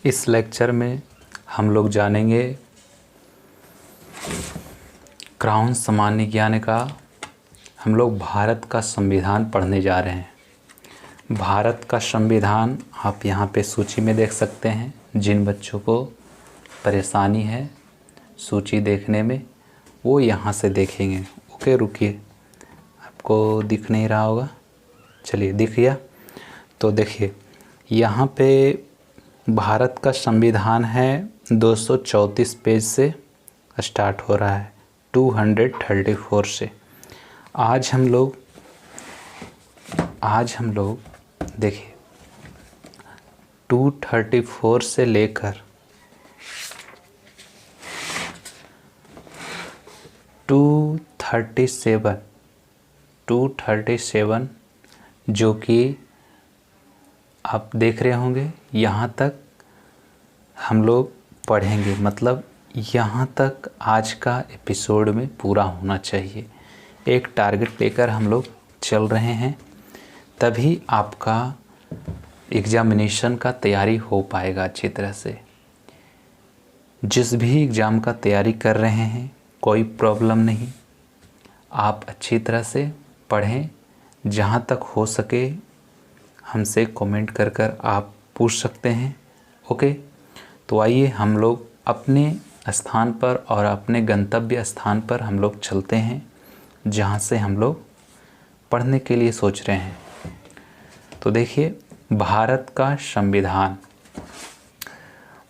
इस लेक्चर में हम लोग जानेंगे क्राउन सामान्य ज्ञान का। हम लोग भारत का संविधान पढ़ने जा रहे हैं। भारत का संविधान आप यहाँ पे सूची में देख सकते हैं। जिन बच्चों को परेशानी है सूची देखने में वो यहाँ से देखेंगे। ओके, रुकिए, आपको दिख नहीं रहा होगा, चलिए दिख गया। तो देखिए यहाँ पे भारत का संविधान है 234 पेज से स्टार्ट हो रहा है, 234 से। आज हम लोग देखिए 234 से लेकर 237 जो कि आप देख रहे होंगे, यहाँ तक हम लोग पढ़ेंगे। मतलब यहाँ तक आज का एपिसोड में पूरा होना चाहिए। एक टारगेट लेकर हम लोग चल रहे हैं, तभी आपका एग्जामिनेशन का तैयारी हो पाएगा अच्छी तरह से। जिस भी एग्ज़ाम का तैयारी कर रहे हैं कोई प्रॉब्लम नहीं, आप अच्छी तरह से पढ़ें। जहाँ तक हो सके हमसे कमेंट कर आप पूछ सकते हैं। ओके, तो आइए हम लोग अपने स्थान पर और अपने गंतव्य स्थान पर हम लोग चलते हैं, जहाँ से हम लोग पढ़ने के लिए सोच रहे हैं। तो देखिए भारत का संविधान,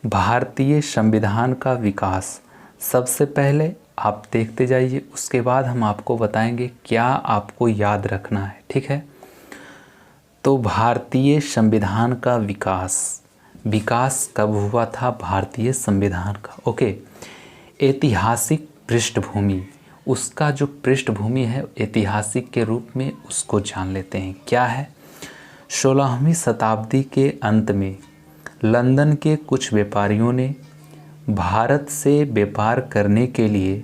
भारतीय संविधान का विकास। सबसे पहले आप देखते जाइए, उसके बाद हम आपको बताएंगे क्या आपको याद रखना है, ठीक है। तो भारतीय संविधान का विकास कब हुआ था भारतीय संविधान का? ओके, ऐतिहासिक पृष्ठभूमि, उसका जो पृष्ठभूमि है ऐतिहासिक के रूप में उसको जान लेते हैं। क्या है? 16वीं शताब्दी के अंत में लंदन के कुछ व्यापारियों ने भारत से व्यापार करने के लिए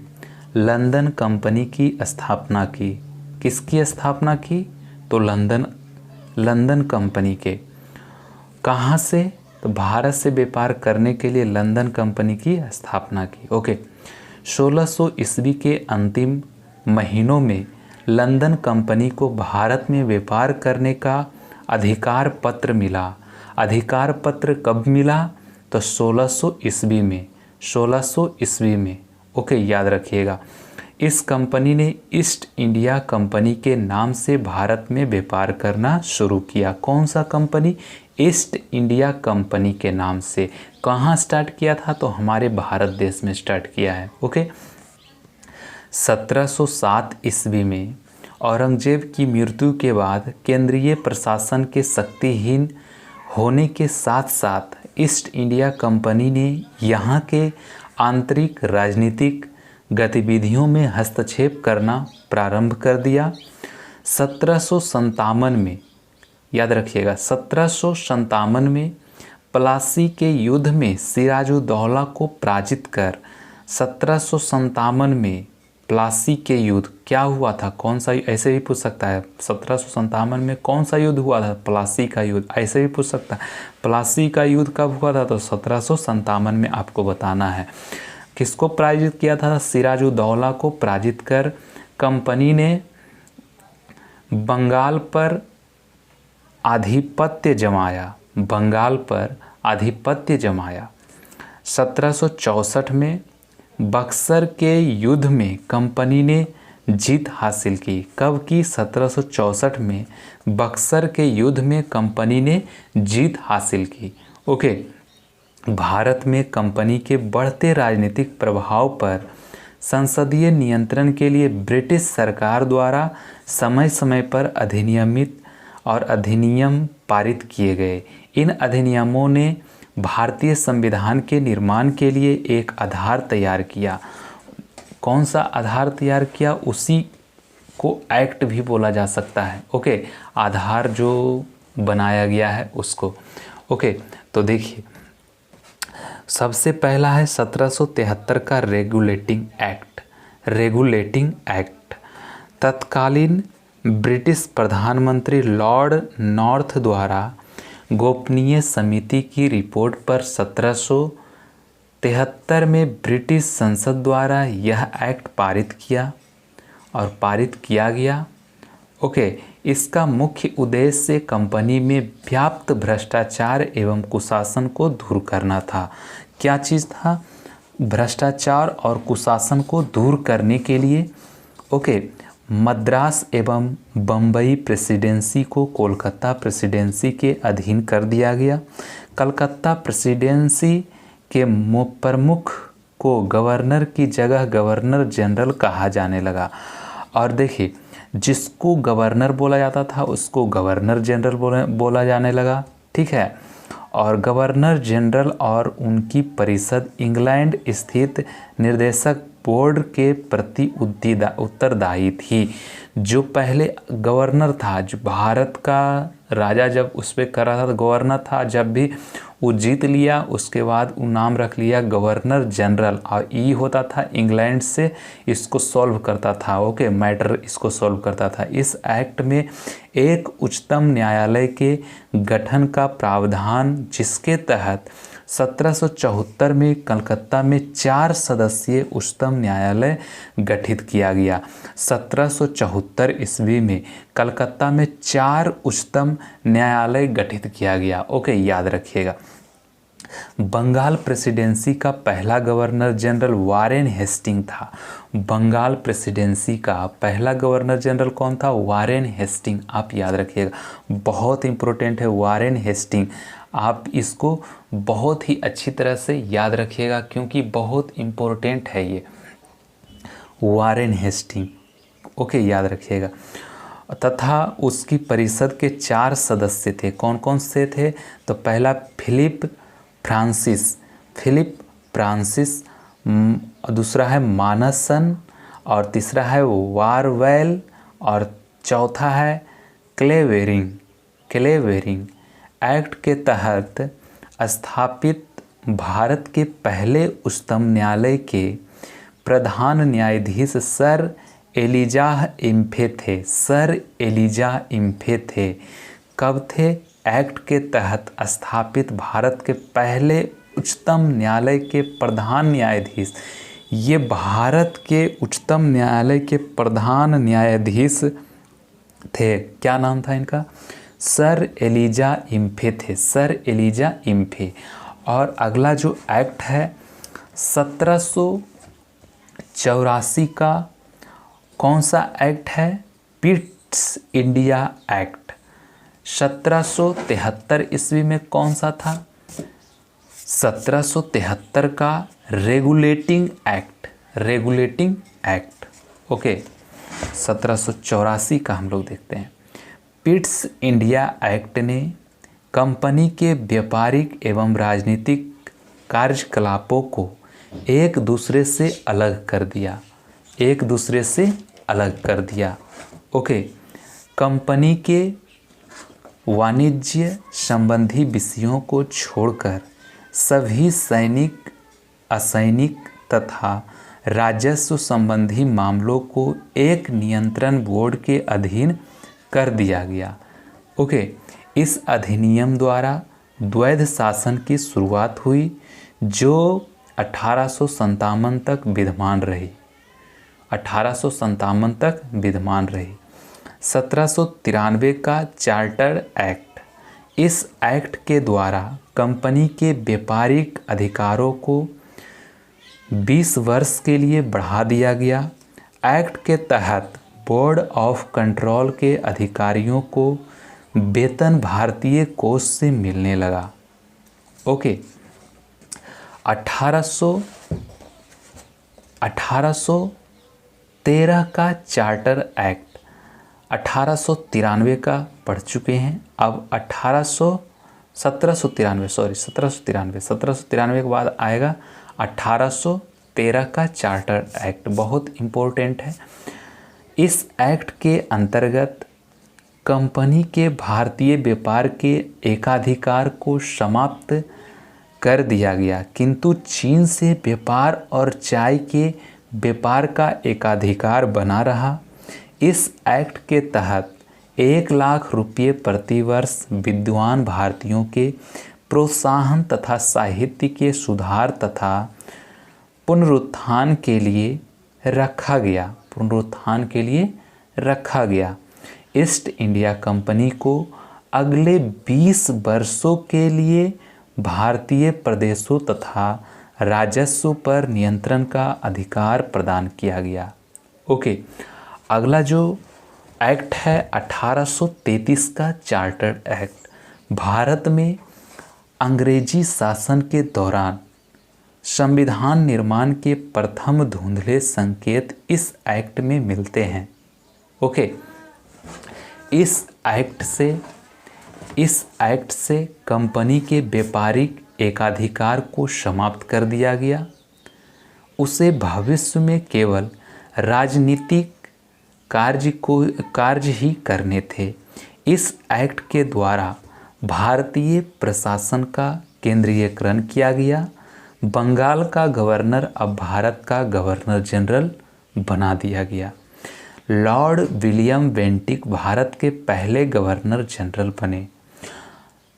लंदन कंपनी की स्थापना की। किसकी स्थापना की? तो लंदन कंपनी के। कहाँ से? तो भारत से व्यापार करने के लिए लंदन कंपनी की स्थापना की। ओके, 1600 ईस्वी के अंतिम महीनों में लंदन कंपनी को भारत में व्यापार करने का अधिकार पत्र मिला। अधिकार पत्र कब मिला? तो 1600 ईस्वी में। 1600 ईस्वी में। ओके, याद रखिएगा। इस कंपनी ने ईस्ट इंडिया कंपनी के नाम से भारत में व्यापार करना शुरू किया। कौन सा कंपनी? ईस्ट इंडिया कंपनी के नाम से। कहाँ स्टार्ट किया था? तो हमारे भारत देश में स्टार्ट किया है। ओके, 1707 ईस्वी में औरंगजेब की मृत्यु के बाद केंद्रीय प्रशासन के शक्तिहीन होने के साथ साथ ईस्ट इंडिया कंपनी ने यहाँ के आंतरिक राजनीतिक गतिविधियों में हस्तक्षेप करना प्रारंभ कर दिया। 1757 में, याद रखिएगा, 1757 में प्लासी के युद्ध में सिराजुद्दौला को पराजित कर 1757 में प्लासी के युद्ध क्या हुआ था? कौन सा? ऐसे भी पूछ सकता है 1757 में कौन सा युद्ध हुआ था? प्लासी का युद्ध। ऐसे भी पूछ सकता है प्लासी का युद्ध कब हुआ था? तो 1757 में आपको बताना है। किसको पराजित किया था? सिराजुद्दौला को पराजित कर कंपनी ने बंगाल पर आधिपत्य जमाया। बंगाल पर आधिपत्य जमाया। 1764 में बक्सर के युद्ध में कंपनी ने जीत हासिल की। कब की? 1764 में बक्सर के युद्ध में कंपनी ने जीत हासिल की। ओके, भारत में कंपनी के बढ़ते राजनीतिक प्रभाव पर संसदीय नियंत्रण के लिए ब्रिटिश सरकार द्वारा समय समय पर अधिनियम पारित किए गए। इन अधिनियमों ने भारतीय संविधान के निर्माण के लिए एक आधार तैयार किया। कौन सा आधार तैयार किया? उसी को एक्ट भी बोला जा सकता है। ओके, आधार जो बनाया गया है उसको। ओके, तो देखिए सबसे पहला है 1773 का रेगुलेटिंग एक्ट। तत्कालीन ब्रिटिश प्रधानमंत्री लॉर्ड नॉर्थ द्वारा गोपनीय समिति की रिपोर्ट पर 1773 में ब्रिटिश संसद द्वारा यह एक्ट पारित किया गया। ओके, इसका मुख्य उद्देश्य कंपनी में व्याप्त भ्रष्टाचार एवं कुशासन को दूर करना था। क्या चीज़ था? भ्रष्टाचार और कुशासन को दूर करने के लिए ओके, मद्रास एवं बम्बई प्रेसिडेंसी को कोलकाता प्रेसिडेंसी के अधीन कर दिया गया। कलकत्ता प्रेसिडेंसी के प्रमुख को गवर्नर की जगह गवर्नर जनरल कहा जाने लगा। और देखिए, जिसको गवर्नर बोला जाता था उसको गवर्नर जनरल बोला जाने लगा, ठीक है। और गवर्नर जनरल और उनकी परिषद इंग्लैंड स्थित निर्देशक बोर्ड के प्रति उत्तरदायी थी। जो पहले गवर्नर था, जो भारत का राजा जब उस पर कर रहा था तो गवर्नर था, जब भी वो जीत लिया उसके बाद वो नाम रख लिया गवर्नर जनरल, और ई होता था इंग्लैंड से इसको सॉल्व करता था। ओके, मैटर इसको सॉल्व करता था। इस एक्ट में एक उच्चतम न्यायालय के गठन का प्रावधान, जिसके तहत 1774 में कलकत्ता में 4 सदस्यीय उच्चतम न्यायालय गठित किया गया। 1774 ईस्वी में कलकत्ता में 4 उच्चतम न्यायालय गठित किया गया। ओके, याद रखिएगा। बंगाल प्रेसिडेंसी का पहला गवर्नर जनरल वारेन हेस्टिंग था। बंगाल प्रेसिडेंसी का पहला गवर्नर जनरल कौन था? Warren Hasting. आप याद रखिएगा, बहुत इंपॉर्टेंट है वारेन हेस्टिंग। आप इसको बहुत ही अच्छी तरह से याद रखिएगा क्योंकि बहुत इम्पोर्टेंट है ये वारेन हेस्टिंग। ओके, याद रखिएगा। तथा उसकी परिषद के 4 सदस्य थे। कौन कौन से थे? तो पहला फिलिप फ्रांसिस, दूसरा है मानसन, और तीसरा है वारवेल, और चौथा है क्लेवेरिंग। एक्ट के तहत स्थापित भारत के पहले उच्चतम न्यायालय के प्रधान न्यायाधीश सर एलिजाह इम्फे थे। कब थे? एक्ट के तहत स्थापित भारत के पहले उच्चतम न्यायालय के प्रधान न्यायाधीश, ये भारत के उच्चतम न्यायालय के प्रधान न्यायाधीश थे। क्या नाम था इनका? सर एलिजा इम्फे थे, सर एलिजा इम्फे। और अगला जो एक्ट है 1784 का कौन सा एक्ट है? Pitt's India act. 1773 ईस्वी में कौन सा था? 1773 का रेगुलेटिंग एक्ट। ओके, 1784 का हम लोग देखते हैं। पिट्स इंडिया एक्ट ने कंपनी के व्यापारिक एवं राजनीतिक कार्यकलापों को एक दूसरे से अलग कर दिया। ओके, कंपनी के वाणिज्य संबंधी विषयों को छोड़कर सभी सैनिक, असैनिक तथा राजस्व संबंधी मामलों को एक नियंत्रण बोर्ड के अधीन कर दिया गया। ओके, इस अधिनियम द्वारा द्वैध शासन की शुरुआत हुई जो 1857 तक विद्यमान रही। 1793 का चार्टर एक्ट। इस एक्ट के द्वारा कंपनी के व्यापारिक अधिकारों को 20 वर्ष के लिए बढ़ा दिया गया। एक्ट के तहत बोर्ड ऑफ कंट्रोल के अधिकारियों को वेतन भारतीय कोष से मिलने लगा। ओके, 1813 का चार्टर एक्ट। 1893 का पढ़ चुके हैं। अब 1793 के बाद आएगा 1813 का चार्टर एक्ट, बहुत इम्पोर्टेंट है। इस एक्ट के अंतर्गत कंपनी के भारतीय व्यापार के एकाधिकार को समाप्त कर दिया गया, किंतु चीन से व्यापार और चाय के व्यापार का एकाधिकार बना रहा। इस एक्ट के तहत 1,00,000 रुपये प्रतिवर्ष विद्वान भारतीयों के प्रोत्साहन तथा साहित्य के सुधार तथा पुनरुत्थान के लिए रखा गया। ईस्ट इंडिया कंपनी को अगले 20 वर्षों के लिए भारतीय प्रदेशों तथा राजस्व पर नियंत्रण का अधिकार प्रदान किया गया। ओके, अगला जो एक्ट है 1833 का चार्टर्ड एक्ट। भारत में अंग्रेजी शासन के दौरान संविधान निर्माण के प्रथम धुंधले संकेत इस एक्ट में मिलते हैं। ओके, इस एक्ट से कंपनी के व्यापारिक एकाधिकार को समाप्त कर दिया गया। उसे भविष्य में केवल राजनीतिक कार्य ही करने थे। इस एक्ट के द्वारा भारतीय प्रशासन का केंद्रीयकरण किया गया। बंगाल का गवर्नर अब भारत का गवर्नर जनरल बना दिया गया। लॉर्ड विलियम बेंटिक भारत के पहले गवर्नर जनरल बने।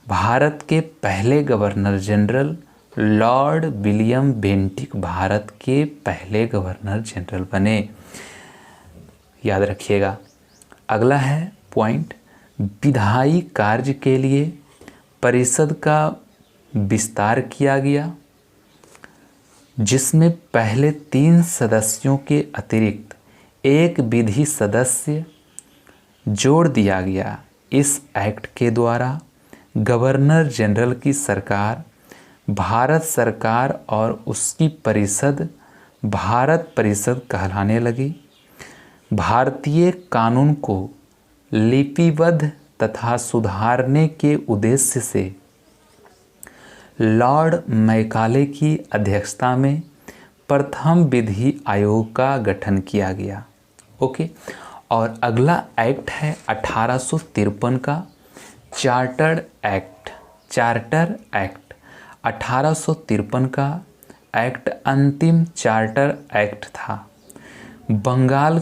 भारत के पहले governor general Lord William Bentinck Bharat के पहले गवर्नर जनरल बने, याद रखिएगा। अगला है पॉइंट, विधायी कार्य के लिए परिषद का विस्तार किया गया, जिसमें पहले 3 सदस्यों के अतिरिक्त एक विधि सदस्य जोड़ दिया गया। इस एक्ट के द्वारा गवर्नर जनरल की सरकार भारत सरकार और उसकी परिषद भारत परिषद कहलाने लगी। भारतीय कानून को लिपिबद्ध तथा सुधारने के उद्देश्य से लॉर्ड मैकाले की अध्यक्षता में प्रथम विधि आयोग का गठन किया गया। ओके, और अगला एक्ट है 1853 का चार्टर एक्ट। 1853 का एक्ट अंतिम चार्टर एक्ट था। बंगाल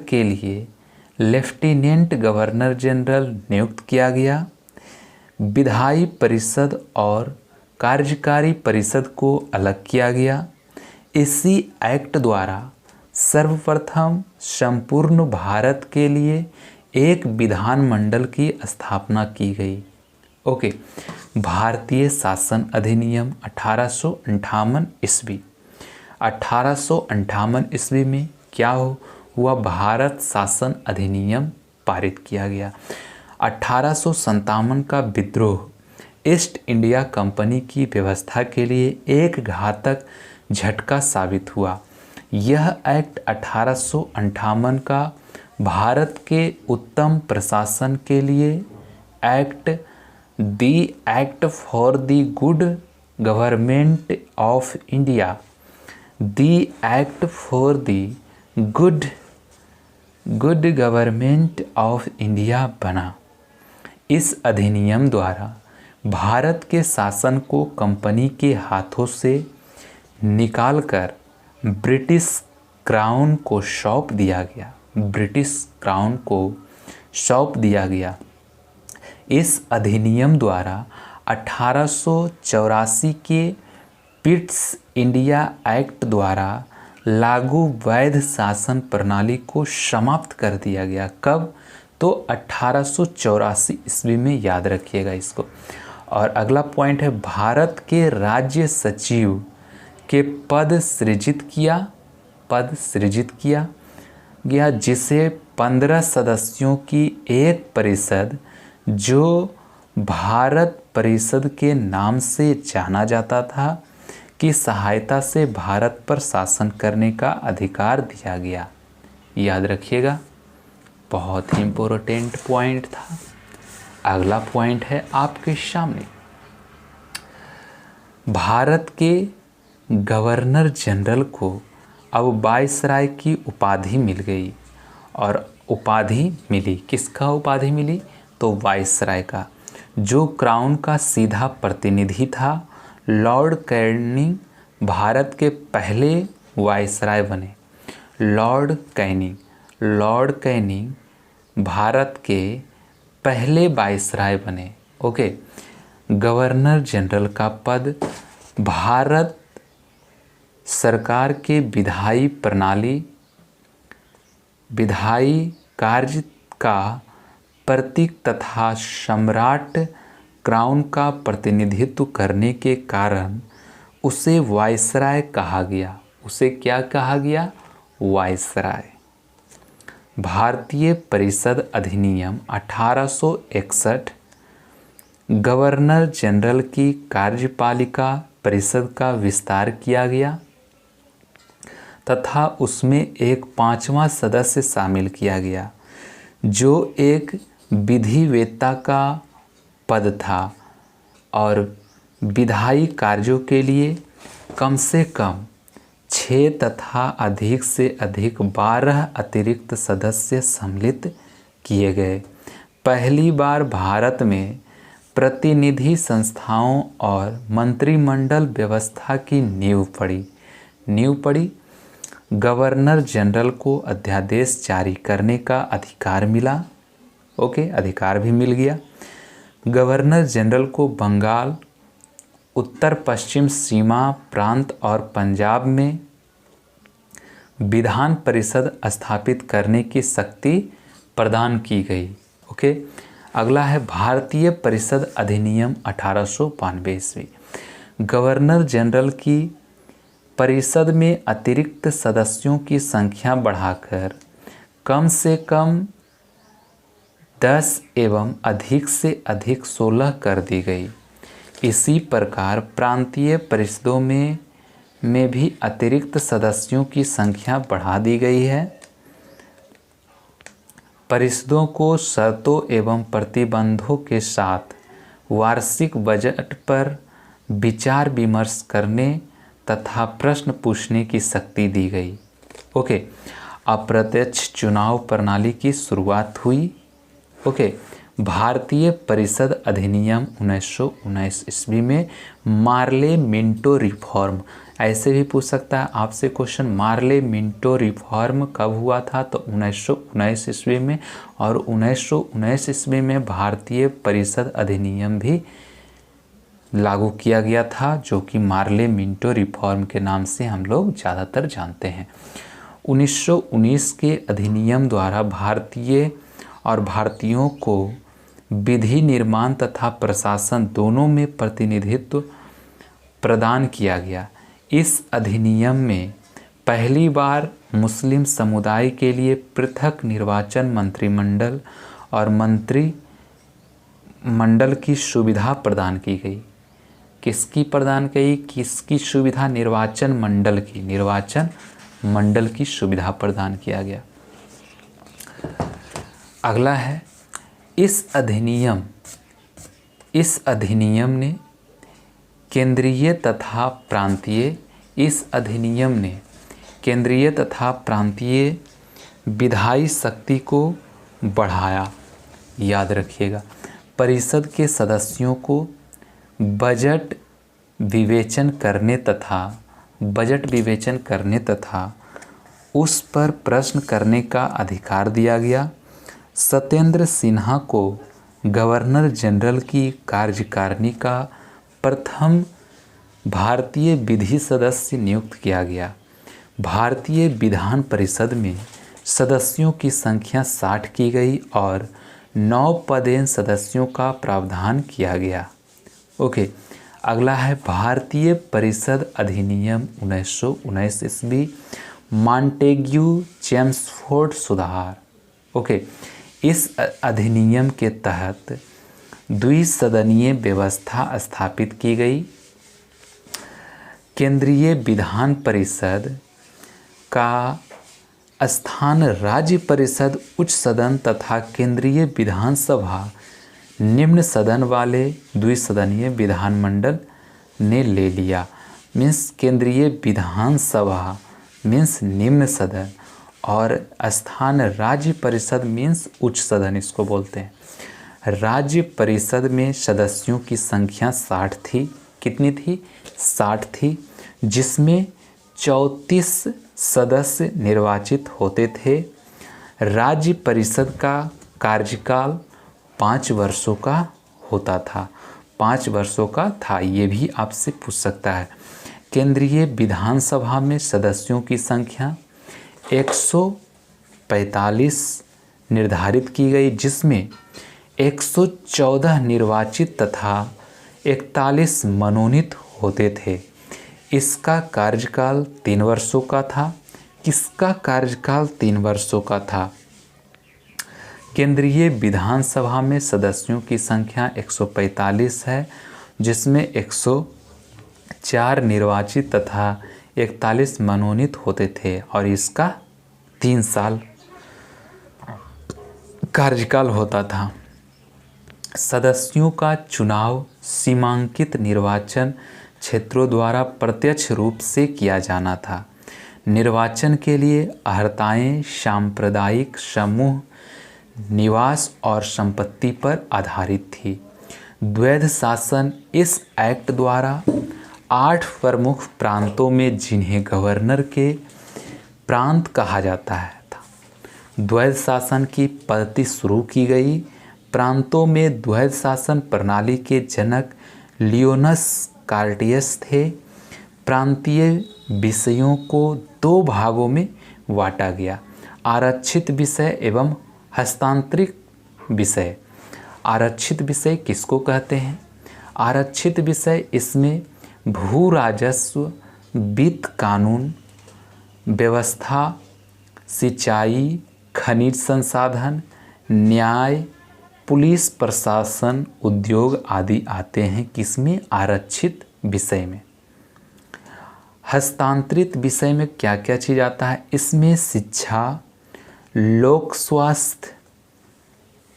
के लिए लेफ्टिनेंट गवर्नर जनरल नियुक्त किया गया। विधायी परिषद और कार्यकारी परिषद को अलग किया गया। इसी एक्ट द्वारा सर्वप्रथम संपूर्ण भारत के लिए एक विधानमंडल की स्थापना की गई। ओके, भारतीय शासन अधिनियम 1858 ईस्वी। 1858 ईस्वी में क्या हुआ? भारत शासन अधिनियम पारित किया गया। 1857 का विद्रोह ईस्ट इंडिया कंपनी की व्यवस्था के लिए एक घातक झटका साबित हुआ। यह एक्ट 1858 का भारत के उत्तम प्रशासन के लिए act for the good government of India, act for the good government of India बना। इस अधिनियम द्वारा भारत के शासन को कंपनी के हाथों से निकालकर ब्रिटिश क्राउन को सौंप दिया गया। इस अधिनियम द्वारा 1884 के पिट्स इंडिया एक्ट द्वारा लागू वैध शासन प्रणाली को समाप्त कर दिया गया। कब? तो 1884 ईस्वी में, याद रखिएगा इसको। और अगला पॉइंट है, भारत के राज्य सचिव के पद सृजित किया गया, जिसे 15 सदस्यों की एक परिषद, जो भारत परिषद के नाम से जाना जाता था, की सहायता से भारत पर शासन करने का अधिकार दिया गया। याद रखिएगा, बहुत ही इम्पोर्टेंट पॉइंट था। अगला पॉइंट है आपके सामने, भारत के गवर्नर जनरल को अब वायसराय की उपाधि मिल गई। और उपाधि मिली, किसका उपाधि मिली? तो वायसराय का, जो क्राउन का सीधा प्रतिनिधि था। लॉर्ड कैनिंग भारत के पहले वायसराय बने। लॉर्ड कैनिंग भारत के पहले वाइसराय बने। ओके, गवर्नर जनरल का पद भारत सरकार के विधायी कार्य का प्रतीक तथा सम्राट क्राउन का प्रतिनिधित्व करने के कारण उसे वाइसराय कहा गया। उसे क्या कहा गया? वाइसराय। भारतीय परिषद अधिनियम 1861 गवर्नर जनरल की कार्यपालिका परिषद का विस्तार किया गया तथा उसमें एक 5वां सदस्य शामिल किया गया जो एक विधिवेत्ता का पद था और विधायी कार्यों के लिए कम से कम 6 तथा अधिक से अधिक 12 अतिरिक्त सदस्य सम्मिलित किए गए। पहली बार भारत में प्रतिनिधि संस्थाओं और मंत्रिमंडल व्यवस्था की नींव पड़ी। गवर्नर जनरल को अध्यादेश जारी करने का अधिकार मिला। ओके, अधिकार भी मिल गया। गवर्नर जनरल को बंगाल, उत्तर पश्चिम सीमा प्रांत और पंजाब में विधान परिषद स्थापित करने की शक्ति प्रदान की गई। ओके, अगला है भारतीय परिषद अधिनियम 1892 ईस्वी। गवर्नर जनरल की परिषद में अतिरिक्त सदस्यों की संख्या बढ़ाकर कम से कम 10 एवं अधिक से अधिक 16 कर दी गई। इसी प्रकार प्रांतीय परिषदों में भी अतिरिक्त सदस्यों की संख्या बढ़ा दी गई है। परिषदों को शर्तों एवं प्रतिबंधों के साथ वार्षिक बजट पर विचार विमर्श करने तथा प्रश्न पूछने की शक्ति दी गई। ओके, अप्रत्यक्ष चुनाव प्रणाली की शुरुआत हुई। ओके, भारतीय परिषद अधिनियम 1919 ईस्वी में मार्ले मिंटो रिफॉर्म, ऐसे भी पूछ सकता है आपसे क्वेश्चन, मार्ले मिंटो रिफॉर्म कब हुआ था? तो 1919 ईस्वी में। और 1919 ईस्वी में भारतीय परिषद अधिनियम भी लागू किया गया था जो कि मार्ले मिंटो रिफॉर्म के नाम से हम लोग ज़्यादातर जानते हैं। 1919 के अधिनियम द्वारा भारतीयों को विधि निर्माण तथा प्रशासन दोनों में प्रतिनिधित्व प्रदान किया गया। इस अधिनियम में पहली बार मुस्लिम समुदाय के लिए पृथक निर्वाचन मंत्रिमंडल और मंत्रिमंडल की सुविधा प्रदान की गई। किसकी प्रदान की? किसकी सुविधा? निर्वाचन मंडल की सुविधा प्रदान किया गया। अगला है इस अधिनियम ने केंद्रीय तथा प्रांतीय विधायी शक्ति को बढ़ाया। याद रखिएगा, परिषद के सदस्यों को बजट विवेचन करने तथा उस पर प्रश्न करने का अधिकार दिया गया। सत्येंद्र सिन्हा को गवर्नर जनरल की कार्यकारिणी का प्रथम भारतीय विधि सदस्य नियुक्त किया गया। भारतीय विधान परिषद में सदस्यों की संख्या 60 की गई और 9 पदेन सदस्यों का प्रावधान किया गया। ओके, अगला है भारतीय परिषद अधिनियम 1919 ईस्वी, मॉन्टेग्यू चेम्सफोर्ड सुधार। ओके, इस अधिनियम के तहत द्विसदनीय व्यवस्था स्थापित की गई। केंद्रीय विधान परिषद का स्थान राज्य परिषद, उच्च सदन तथा केंद्रीय विधानसभा निम्न सदन वाले द्विसदनीय विधानमंडल ने ले लिया। मीन्स केंद्रीय विधानसभा मीन्स निम्न सदन और स्थान राज्य परिषद मीन्स उच्च सदन, इसको बोलते हैं। राज्य परिषद में सदस्यों की संख्या 60 थी। कितनी थी? 60 थी, जिसमें 34 सदस्य निर्वाचित होते थे। राज्य परिषद का कार्यकाल 5 वर्षों का होता था, 5 वर्षों का था। ये भी आपसे पूछ सकता है। केंद्रीय विधानसभा में सदस्यों की संख्या 145 निर्धारित की गई, जिसमें 114 निर्वाचित तथा 41 मनोनीत होते थे। इसका कार्यकाल 3 वर्षों का था। किसका कार्यकाल 3 वर्षों का था? केंद्रीय विधानसभा में सदस्यों की संख्या 145 है, जिसमें 104 निर्वाचित तथा 41 मनोनीत होते थे और इसका 3 साल कार्यकाल होता था। सदस्यों का चुनाव सीमांकित निर्वाचन क्षेत्रों द्वारा प्रत्यक्ष रूप से किया जाना था। निर्वाचन के लिए अर्हताएं सांप्रदायिक समूह, निवास और संपत्ति पर आधारित थी। द्वैध शासन इस एक्ट द्वारा 8 प्रमुख प्रांतों में, जिन्हें गवर्नर के प्रांत कहा जाता है, था द्वैध शासन की पद्धति शुरू की गई। प्रांतों में द्वैध शासन प्रणाली के जनक लियोनस कार्टियस थे। प्रांतीय विषयों को 2 भागों में बांटा गया: आरक्षित विषय एवं हस्तांतरित विषय। आरक्षित विषय किसको कहते हैं? आरक्षित विषय इसमें भू राजस्व, वित्त, कानून व्यवस्था, सिंचाई, खनिज संसाधन, न्याय, पुलिस प्रशासन, उद्योग आदि आते हैं। किसमें? आरक्षित विषय में। हस्तांतरित विषय में क्या क्या चीज़ आता है? इसमें शिक्षा, लोक स्वास्थ्य,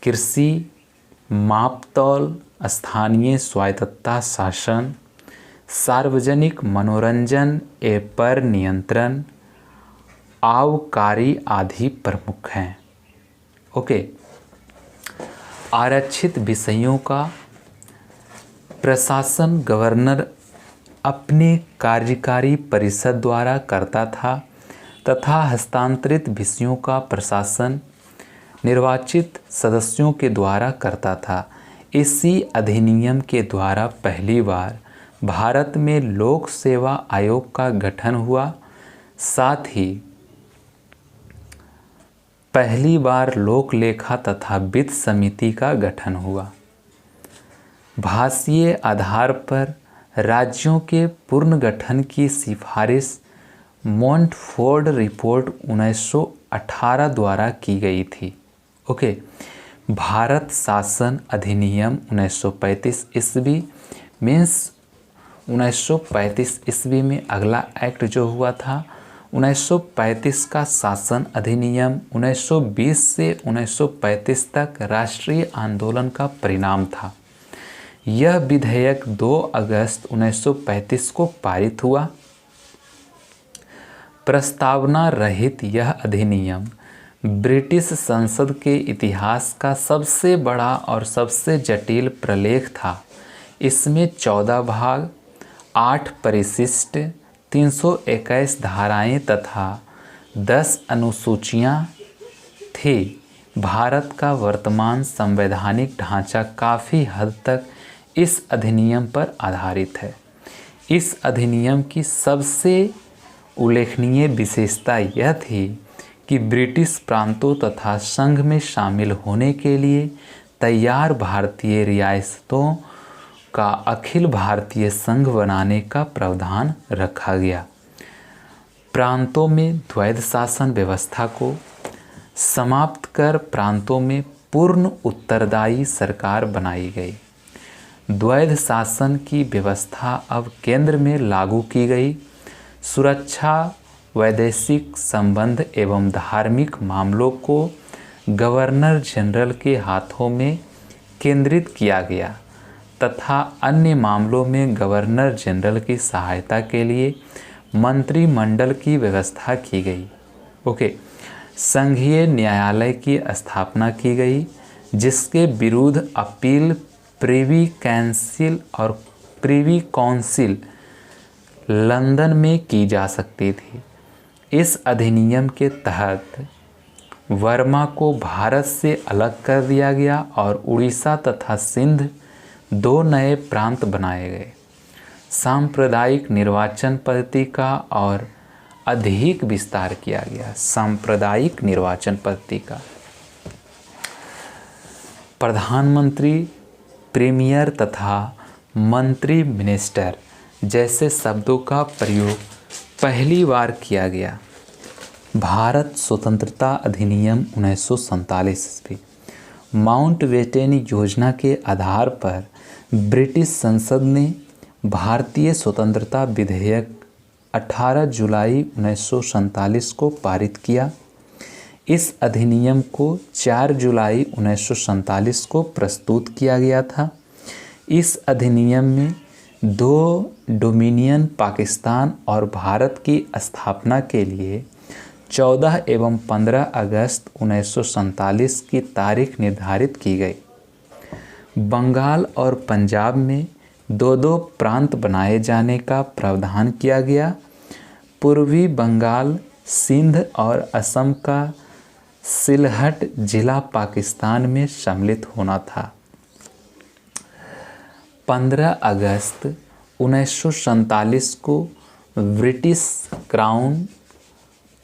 कृषि, मापतौल, स्थानीय स्वायत्तता शासन, सार्वजनिक मनोरंजन पर नियंत्रण, आबकारी आदि प्रमुख हैं। ओके। आरक्षित विषयों का प्रशासन गवर्नर अपने कार्यकारी परिषद द्वारा करता था तथा हस्तांतरित विषयों का प्रशासन निर्वाचित सदस्यों के द्वारा करता था। इसी अधिनियम के द्वारा पहली बार भारत में लोक सेवा आयोग का गठन हुआ। साथ ही पहली बार लोक लेखा तथा वित्त समिति का गठन हुआ। भाषीय आधार पर राज्यों के पुनर्गठन की सिफारिश मॉन्टफोर्ड रिपोर्ट 1918 द्वारा की गई थी। ओके। भारत शासन अधिनियम 1935 ईस्वी मीन्स 1935 ईस्वी में अगला एक्ट जो हुआ था 1935 का शासन अधिनियम 1920 से 1935 तक राष्ट्रीय आंदोलन का परिणाम था। यह विधेयक 2 अगस्त 1935 को पारित हुआ। प्रस्तावना रहित यह अधिनियम ब्रिटिश संसद के इतिहास का सबसे बड़ा और सबसे जटिल प्रलेख था। इसमें 14 भाग, 8 परिशिष्ट, 321 धाराएं तथा 10 अनुसूचियां थी। भारत का वर्तमान संवैधानिक ढांचा काफ़ी हद तक इस अधिनियम पर आधारित है। इस अधिनियम की सबसे उल्लेखनीय विशेषता यह थी कि ब्रिटिश प्रांतों तथा संघ में शामिल होने के लिए तैयार भारतीय रियासतों का अखिल भारतीय संघ बनाने का प्रावधान रखा गया। प्रांतों में द्वैध शासन व्यवस्था को समाप्त कर प्रांतों में पूर्ण उत्तरदायी सरकार बनाई गई। द्वैध शासन की व्यवस्था अब केंद्र में लागू की गई। सुरक्षा, वैदेशिक संबंध एवं धार्मिक मामलों को गवर्नर जनरल के हाथों में केंद्रित किया गया तथा अन्य मामलों में गवर्नर जनरल की सहायता के लिए मंत्रिमंडल की व्यवस्था की गई। ओके। संघीय न्यायालय की स्थापना की गई, जिसके विरुद्ध अपील प्रिवी काउंसिल लंदन में की जा सकती थी। इस अधिनियम के तहत वर्मा को भारत से अलग कर दिया गया और उड़ीसा तथा सिंध 2 नए प्रांत बनाए गए। सांप्रदायिक निर्वाचन पद्धति का और अधिक विस्तार किया गया। सांप्रदायिक निर्वाचन पद्धति का प्रधानमंत्री, प्रीमियर तथा मंत्री, मिनिस्टर जैसे शब्दों का प्रयोग पहली बार किया गया। भारत स्वतंत्रता अधिनियम 1947 ईस्वी। माउंटबेटन योजना के आधार पर ब्रिटिश संसद ने भारतीय स्वतंत्रता विधेयक 18 जुलाई 1947 को पारित किया। इस अधिनियम को 4 जुलाई 1947 को प्रस्तुत किया गया था। इस अधिनियम में 2 डोमिनियन पाकिस्तान और भारत की स्थापना के लिए 14 एवं 15 अगस्त 1947 की तारीख निर्धारित की गई। बंगाल और पंजाब में 2 प्रांत बनाए जाने का प्रावधान किया गया। पूर्वी बंगाल, सिंध और असम का सिलहट जिला पाकिस्तान में सम्मिलित होना था। 15 अगस्त 1947 को ब्रिटिश क्राउन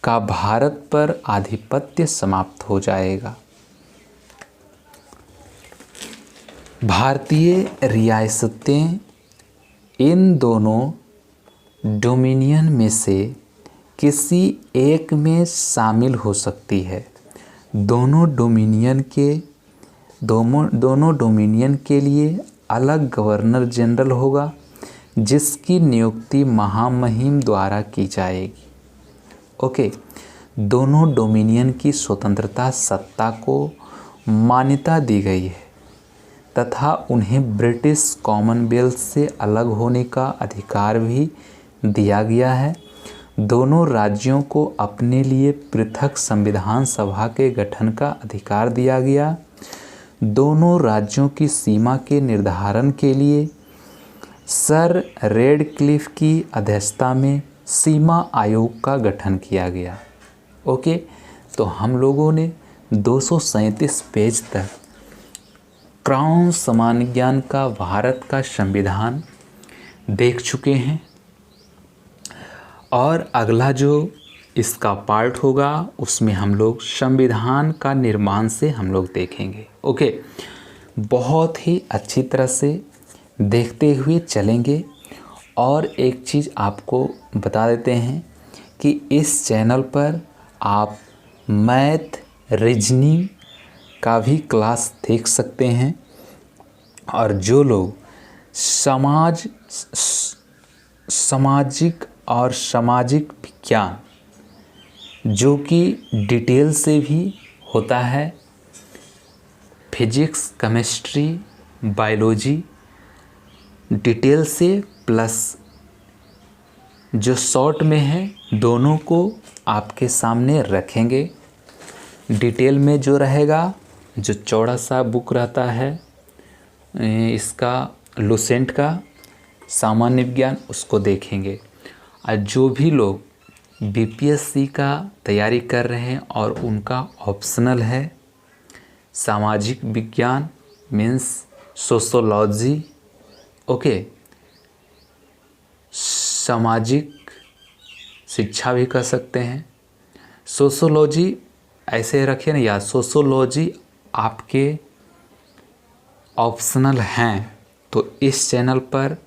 का भारत पर आधिपत्य समाप्त हो जाएगा। भारतीय रियासतें इन दोनों डोमिनियन में से किसी एक में शामिल हो सकती है। दोनों डोमिनियन के लिए अलग गवर्नर जनरल होगा, जिसकी नियुक्ति महामहिम द्वारा की जाएगी। ओके, दोनों डोमिनियन की स्वतंत्रता सत्ता को मान्यता दी गई है तथा उन्हें ब्रिटिश कॉमनवेल्थ से अलग होने का अधिकार भी दिया गया है। दोनों राज्यों को अपने लिए पृथक संविधान सभा के गठन का अधिकार दिया गया। दोनों राज्यों की सीमा के निर्धारण के लिए सर रेडक्लिफ की अध्यक्षता में सीमा आयोग का गठन किया गया। ओके, तो हम लोगों ने 237 पेज तक क्राउन सामान्य ज्ञान का भारत का संविधान देख चुके हैं और अगला जो इसका पार्ट होगा उसमें हम लोग संविधान का निर्माण से हम लोग देखेंगे। ओके, बहुत ही अच्छी तरह से देखते हुए चलेंगे। और एक चीज़ आपको बता देते हैं कि इस चैनल पर आप मैथ, रीजनिंग का भी क्लास देख सकते हैं। और जो लोग सामाजिक और सामाजिक विज्ञान जो कि डिटेल से भी होता है, फिजिक्स, केमिस्ट्री, बायोलॉजी डिटेल से प्लस जो शॉर्ट में है, दोनों को आपके सामने रखेंगे। डिटेल में जो रहेगा, जो चौड़ा सा बुक रहता है इसका लुसेंट का सामान्य विज्ञान, उसको देखेंगे। और जो भी लोग बीपीएससी का तैयारी कर रहे हैं और उनका ऑप्शनल है सामाजिक विज्ञान मीन्स सोशोलॉजी, ओके, सामाजिक शिक्षा भी कर सकते हैं। सोशोलॉजी ऐसे रखें ना, या सोशोलॉजी आपके ऑप्शनल हैं तो इस चैनल पर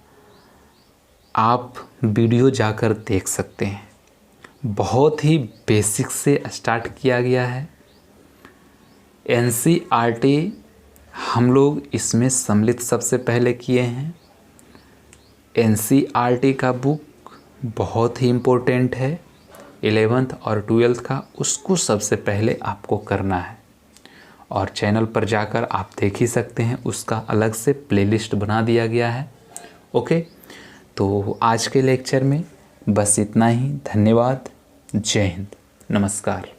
आप वीडियो जाकर देख सकते हैं। बहुत ही बेसिक से स्टार्ट किया गया है। एनसीईआरटी हम लोग इसमें सम्मिलित सबसे पहले किए हैं। एनसीईआरटी का बुक बहुत ही इम्पोर्टेंट है 11th और 12th का, उसको सबसे पहले आपको करना है। और चैनल पर जाकर आप देख ही सकते हैं, उसका अलग से प्लेलिस्ट बना दिया गया है। ओके, तो आज के लेक्चर में बस इतना ही। धन्यवाद। जय हिंद। नमस्कार।